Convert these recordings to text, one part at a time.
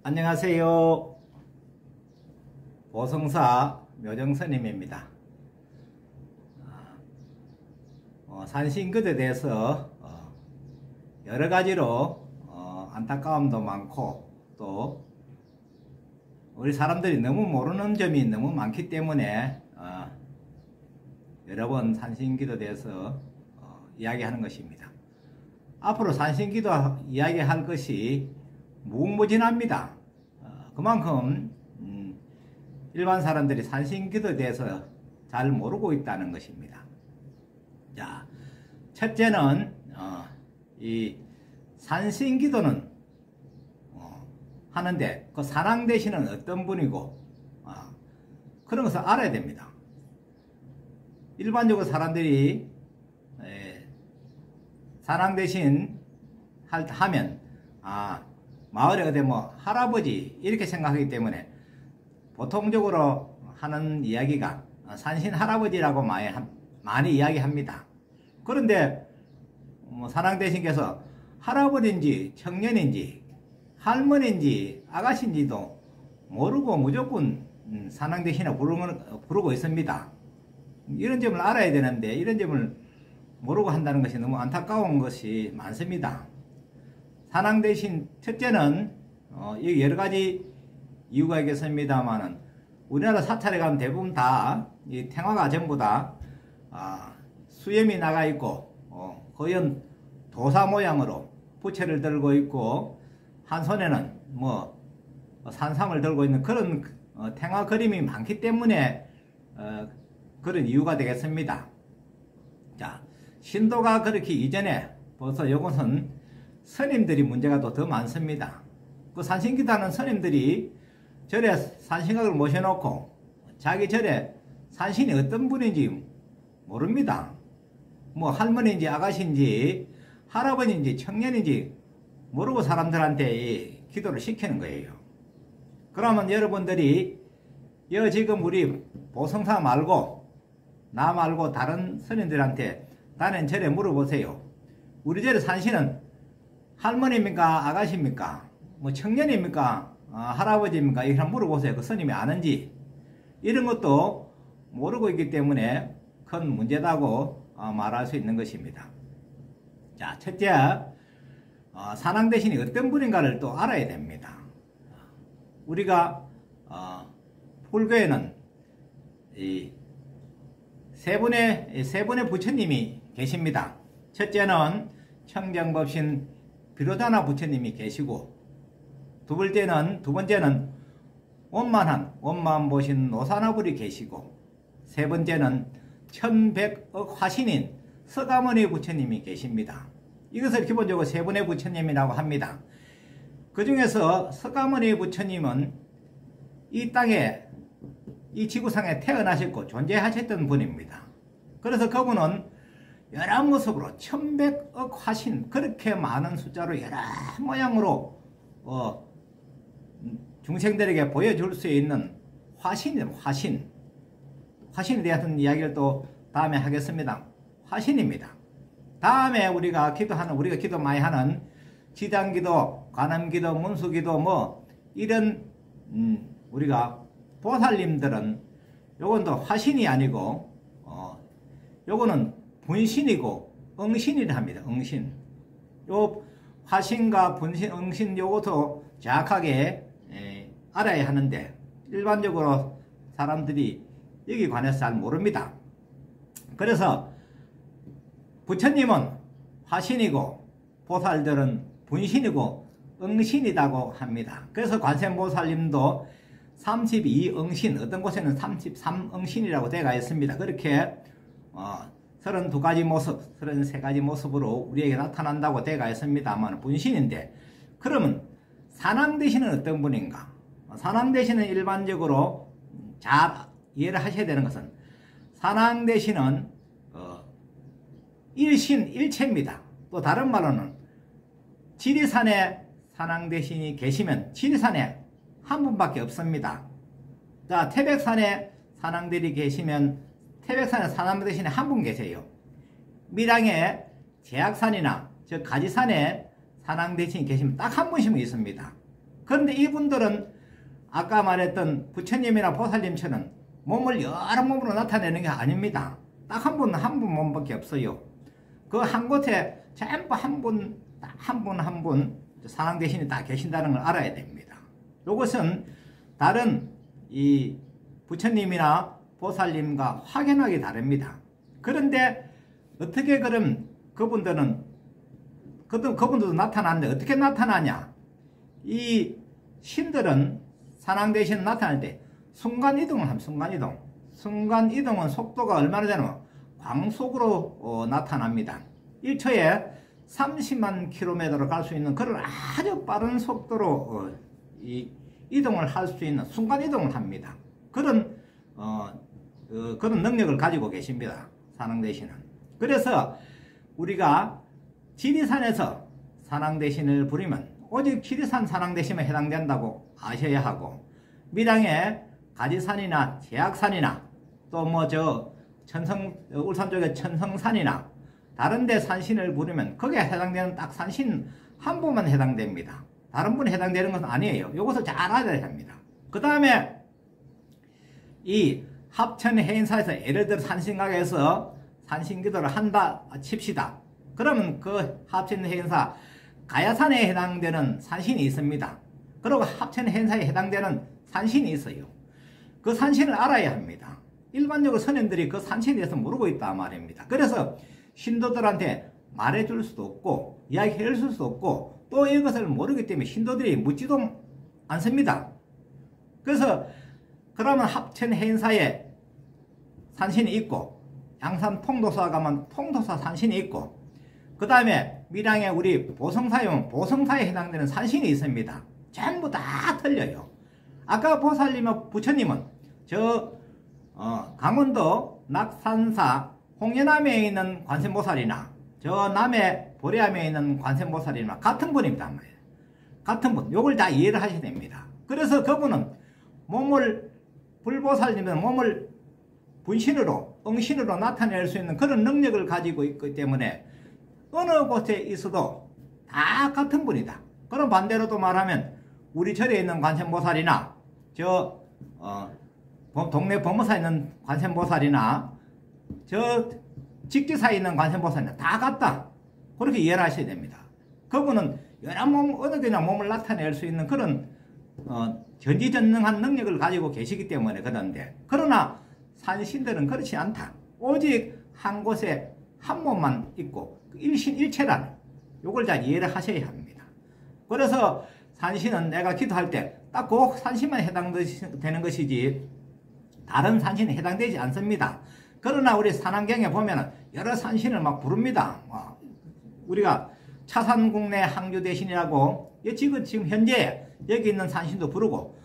안녕하세요. 보성사 묘정스님입니다. 산신급에 대해서 여러가지로 안타까움도 많고 또 우리 사람들이 너무 모르는 점이 너무 많기 때문에 여러 번 산신기도에 대해서 이야기하는 것입니다. 앞으로 산신기도 이야기할 것이 무궁무진합니다. 그만큼 일반 사람들이 산신기도에 대해서 잘 모르고 있다는 것입니다. 자, 첫째는 이 산신기도는 하는데 그 산왕대신은 어떤 분이고 그런 것을 알아야 됩니다. 일반적으로 사람들이 산왕대신 하면 마을에 어디 뭐 할아버지 이렇게 생각하기 때문에 보통적으로 하는 이야기가 산신 할아버지라고 많이 이야기합니다. 그런데 산왕대신께서 할아버지인지 청년인지 할머니인지 아가씨인지도 모르고 무조건 산왕대신을 부르고 있습니다. 이런 점을 알아야 되는데 이런 점을 모르고 한다는 것이 너무 안타까운 것이 많습니다. 산왕대신 첫째는 여러 가지 이유가 있겠습니다만은 우리나라 사찰에 가면 대부분 다 이 탱화가 전부 다 수염이 나가 있고 거연 도사 모양으로 부채를 들고 있고 한 손에는 뭐 산삼을 들고 있는 그런 탱화 그림이 많기 때문에 그런 이유가 되겠습니다. 자, 신도가 그렇게 이전에 벌써 이것은 스님들이 문제가 또 더 많습니다. 그 산신기도하는 스님들이 절에 산신각을 모셔놓고 자기 절에 산신이 어떤 분인지 모릅니다. 뭐 할머니인지 아가씨인지 할아버지인지 청년인지 모르고 사람들한테 기도를 시키는 거예요. 그러면 여러분들이 지금 우리 보성사 말고 나 말고 다른 스님들한테 다른 절에 물어보세요. 우리 절에 산신은 할머니입니까? 아가씨입니까? 뭐 청년입니까? 할아버지입니까? 이렇게 물어보세요. 그 스님이 아는지. 이런 것도 모르고 있기 때문에 큰 문제다고 말할 수 있는 것입니다. 자, 첫째, 산왕대신이 어떤 분인가를 또 알아야 됩니다. 우리가 불교에는 세 분의 부처님이 계십니다. 첫째는 청정법신 비로자나 부처님이 계시고 두 번째는 원만한 보신 노사나불이 계시고 세 번째는 천백억 화신인 서가모니 부처님이 계십니다. 이것을 기본적으로 세 분의 부처님이라고 합니다. 그 중에서 서가모니 부처님은 이 땅에 이 지구상에 태어나셨고 존재하셨던 분입니다. 그래서 그분은 여러 모습으로 천백억 화신 그렇게 많은 숫자로 여러 모양으로 중생들에게 보여줄 수 있는 화신입니다. 화신에 대한 이야기를 또 다음에 하겠습니다. 화신입니다. 다음에 우리가 기도 많이 하는 지장기도, 관음기도, 문수기도 뭐 이런 우리가 보살님들은 요건 또 화신이 아니고 요거는 분신이고 응신이라 합니다. 응신. 요 화신과 분신, 응신 요것도 정확하게 알아야 하는데 일반적으로 사람들이 여기 관해서 잘 모릅니다. 그래서 부처님은 화신이고 보살들은 분신이고 응신이라고 합니다. 그래서 관세음보살님도 32응신, 어떤 곳에는 33응신이라고 되어 있습니다. 그렇게 32가지 모습, 33가지 모습으로 우리에게 나타난다고 되어 있습니다만 분신인데, 그러면 산왕대신은 어떤 분인가? 산왕대신은 일반적으로 잘 이해를 하셔야 되는 것은 산왕대신은 일신일체입니다. 또 다른 말로는 지리산에 산왕대신이 계시면 지리산에 한 분밖에 없습니다. 자, 태백산에 산왕들이 계시면 태백산에 산왕대신에 한 분 계세요. 밀양에 제약산이나 저 가지산에 산왕대신이 계시면 딱 한 분씩 있습니다. 그런데 이분들은 아까 말했던 부처님이나 보살님처럼 몸을 여러 몸으로 나타내는 게 아닙니다. 딱 한 분 몸밖에 없어요. 그 한 곳에 전부 한 분 산왕 대신이 다 계신다는 걸 알아야 됩니다. 이것은 다른 이 부처님이나 보살님과 확연하게 다릅니다. 그런데 어떻게 그럼 그분들도 나타나는데 어떻게 나타나냐? 이 신들은 산왕 대신 나타날 때 순간이동을 합니다. 순간이동은 속도가 얼마나 되냐면 광속으로 나타납니다. 1초에 30만 킬로미터로 갈 수 있는 그런 아주 빠른 속도로 이동을 할 수 있는 순간이동을 합니다. 그런 능력을 가지고 계십니다. 산왕대신은. 그래서 우리가 지리산에서 산왕대신을 부리면 오직 지리산 산왕대신에 해당된다고 아셔야 하고, 밀양의 가지산이나 제약산이나 또 울산 쪽의 천성산이나 다른데 산신을 부르면 거기에 해당되는 딱 산신 한 분만 해당됩니다. 다른 분에 해당되는 것은 아니에요. 이것을 잘 알아야 합니다. 그 다음에 이 합천해인사에서 예를 들어 산신각에서 산신기도를 한다 칩시다. 그러면 그 합천해인사 가야산에 해당되는 산신이 있습니다. 그리고 합천해인사에 해당되는 산신이 있어요. 그 산신을 알아야 합니다. 일반적으로 선현들이 그 산신에 대해서 모르고 있단 말입니다. 그래서 신도들한테 말해줄 수도 없고 이야기해 줄 수도 없고 또 이것을 모르기 때문에 신도들이 묻지도 않습니다. 그래서 그러면 합천해인사에 산신이 있고, 양산 통도사 가면 통도사 산신이 있고, 그 다음에 밀양에 우리 보성사에 오면 보성사에 해당되는 산신이 있습니다. 전부 다 틀려요. 아까 보살님과 부처님은 강원도 낙산사 홍연암에 있는 관세음보살이나 저 남해 보리암에 있는 관세음보살이나 같은 분입니다. 같은 분. 요걸 다 이해를 하셔야 됩니다. 그래서 그분은 불보살님은 몸을 분신으로, 응신으로 나타낼 수 있는 그런 능력을 가지고 있기 때문에 어느 곳에 있어도 다 같은 분이다. 그럼 반대로도 말하면 우리 절에 있는 관세음보살이나 동네 범어사에 있는 관세음보살이나 저 직지사에 있는 관세음보살이나 다 같다. 그렇게 이해를 하셔야 됩니다. 그분은 여러 어느 데나 몸을 나타낼 수 있는 그런 전지전능한 능력을 가지고 계시기 때문에 그런데, 그러나 산신들은 그렇지 않다. 오직 한 곳에 한 몸만 있고 일신일체라는 요걸 잘 이해를 하셔야 합니다. 그래서 산신은 내가 기도할 때 딱 그 산신만 해당되는 것이지 다른 산신에 해당되지 않습니다. 그러나 우리 산안경에 보면 여러 산신을 막 부릅니다. 우리가 차산국내 항주대신이라고 지금 현재 여기 있는 산신도 부르고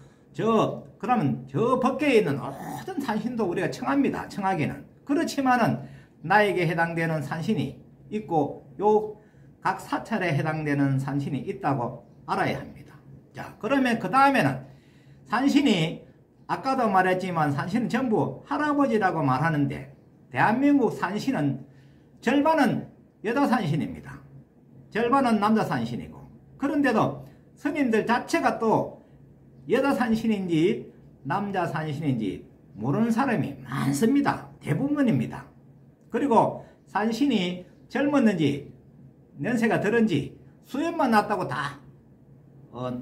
그러면 저 밖에 있는 모든 산신도 우리가 청합니다. 청하기는. 그렇지만은 나에게 해당되는 산신이 있고 요 각 사찰에 해당되는 산신이 있다고 알아야 합니다. 자, 그러면 그 다음에는 산신이 아까도 말했지만 산신은 전부 할아버지라고 말하는데 대한민국 산신은 절반은 여자 산신입니다. 절반은 남자 산신이고, 그런데도 스님들 자체가 또 여자 산신인지 남자 산신인지 모르는 사람이 많습니다. 대부분입니다. 그리고 산신이 젊었는지 연세가 들은지 수염만 났다고 다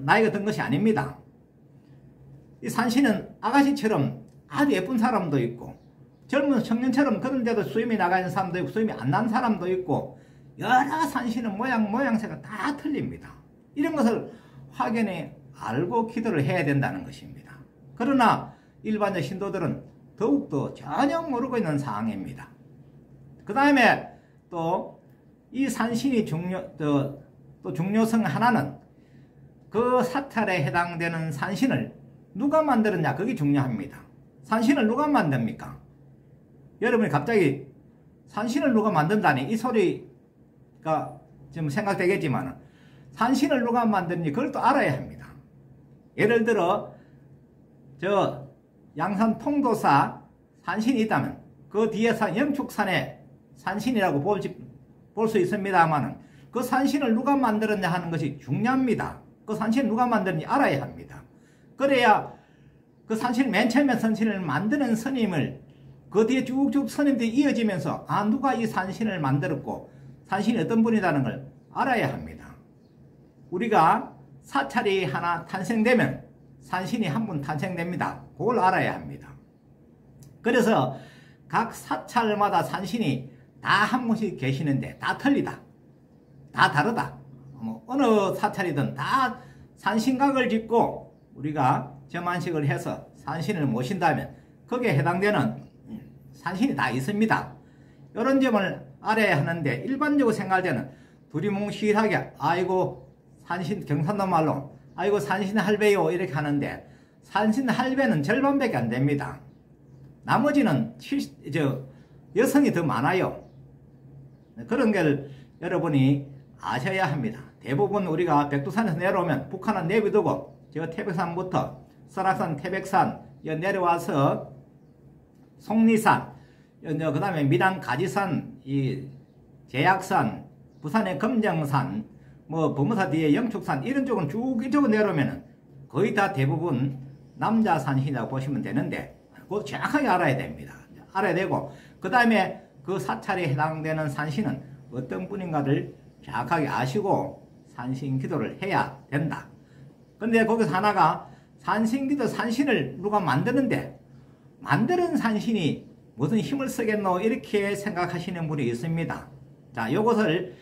나이가 든 것이 아닙니다. 이 산신은 아가씨처럼 아주 예쁜 사람도 있고 젊은 청년처럼 그런데도 수염이 나가 있는 사람도 있고 수염이 안 난 사람도 있고 여러 산신은 모양새가 다 틀립니다. 이런 것을 확연히 알고 기도를 해야 된다는 것입니다. 그러나 일반적 신도들은 더욱더 전혀 모르고 있는 상황입니다. 그 다음에 또 이 산신이 또 중요성 하나는 그 사찰에 해당되는 산신을 누가 만들었냐, 그게 중요합니다. 산신을 누가 만듭니까? 여러분이 갑자기 산신을 누가 만든다니 이 소리가 좀 생각되겠지만 산신을 누가 만드는지 그걸 또 알아야 합니다. 예를 들어 양산 통도사 산신이 있다면 그 뒤에 영축산에 산신이라고 볼 수 있습니다만 그 산신을 누가 만들었냐 하는 것이 중요합니다. 그 산신을 누가 만드는지 알아야 합니다. 그래야 그 산신을 맨 처음에 산신을 만드는 스님을 그 뒤에 쭉쭉 스님들이 이어지면서 아 누가 이 산신을 만들었고 산신이 어떤 분이라는 걸 알아야 합니다. 우리가 사찰이 하나 탄생되면 산신이 한 분 탄생됩니다. 그걸 알아야 합니다. 그래서 각 사찰마다 산신이 다 한 분씩 계시는데 다 틀리다. 다 다르다. 어느 사찰이든 다 산신각을 짓고 우리가 점안식을 해서 산신을 모신다면 거기에 해당되는 산신이 다 있습니다. 이런 점을 알아야 하는데 일반적으로 생각할 때는 두리뭉실하게 아이고 산신 경상도 말로 아이고 산신 할배요 이렇게 하는데 산신 할배는 절반밖에 안 됩니다. 나머지는 여성이 더 많아요. 그런 걸 여러분이 아셔야 합니다. 대부분 우리가 백두산에서 내려오면 북한은 내비두고 저 태백산부터 설악산, 태백산 내려와서 속리산, 그 다음에 밀양 가지산, 이 제약산, 부산의 금정산, 뭐 범어사 뒤에 영축산 이런 쪽은 쭉 이쪽으로 내려오면 거의 다 대부분 남자 산신이라고 보시면 되는데 그거 정확하게 알아야 됩니다. 알아야 되고 그 다음에 그 사찰에 해당되는 산신은 어떤 분인가를 정확하게 아시고 산신 기도를 해야 된다. 근데 거기서 하나가 산신 기도 산신을 누가 만드는데 만드는 산신이 무슨 힘을 쓰겠노 이렇게 생각하시는 분이 있습니다. 자, 요것을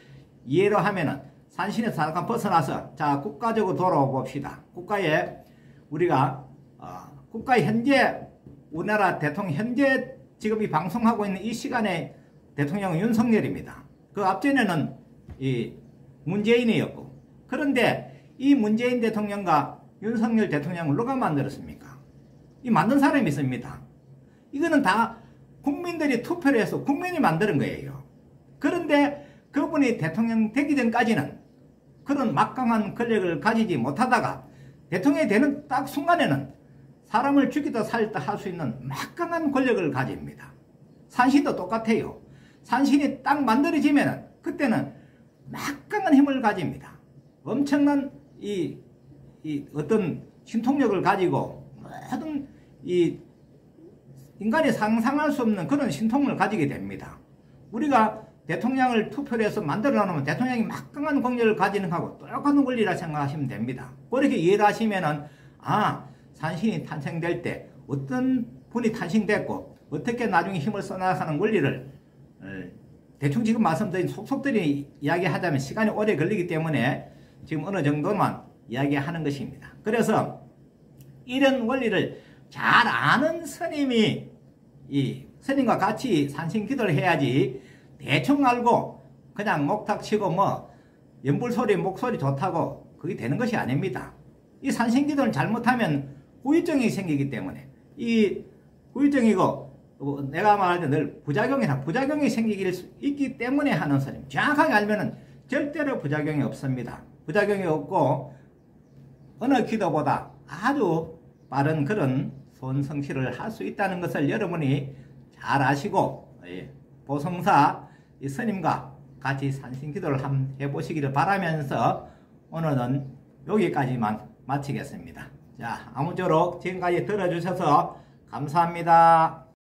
이해로 하면은 산신에서 잠깐 벗어나서 자 국가적으로 돌아봅시다. 국가에 우리가 국가 현재 우리나라 대통령 현재 지금 이 방송하고 있는 이 시간에 대통령은 윤석열입니다. 그 앞전에는 이 문재인이었고 그런데 이 문재인 대통령과 윤석열 대통령을 누가 만들었습니까? 이 만든 사람이 있습니다. 이거는 다 국민들이 투표를 해서 국민이 만드는 거예요. 그런데 그분이 대통령 되기 전까지는 그런 막강한 권력을 가지지 못하다가 대통령이 되는 딱 순간에는 사람을 죽이다 살다 할 수 있는 막강한 권력을 가집니다. 산신도 똑같아요. 산신이 딱 만들어지면 그때는 막강한 힘을 가집니다. 엄청난 이 어떤 신통력을 가지고 모든 이 인간이 상상할 수 없는 그런 신통을 가지게 됩니다. 우리가 대통령을 투표를 해서 만들어 놓으면 대통령이 막강한 권력을 가지는 거하고 똑같은 권리라 생각하시면 됩니다. 그렇게 이해를 하시면은 아 산신이 탄생될 때 어떤 분이 탄생됐고 어떻게 나중에 힘을 써나가는 권리를 대충 지금 말씀드린 속속들이 이야기하자면 시간이 오래 걸리기 때문에 지금 어느 정도만 이야기하는 것입니다. 그래서 이런 원리를 잘 아는 스님이 이 스님과 같이 산신 기도를 해야지 대충 알고 그냥 목탁 치고 뭐 연불소리 목소리 좋다고 그게 되는 것이 아닙니다. 이 산신 기도를 잘못하면 후유증이 생기기 때문에 이 후유증이고 내가 말할 때 늘 부작용이 생기기 있기 때문에 하는 스님 정확하게 알면은 절대로 부작용이 없습니다. 부작용이 없고 어느 기도보다 아주 빠른 그런 손성취를 할 수 있다는 것을 여러분이 잘 아시고 보성사 이 스님과 같이 산신기도를 한번 해보시기를 바라면서 오늘은 여기까지만 마치겠습니다. 자, 아무쪼록 지금까지 들어주셔서 감사합니다.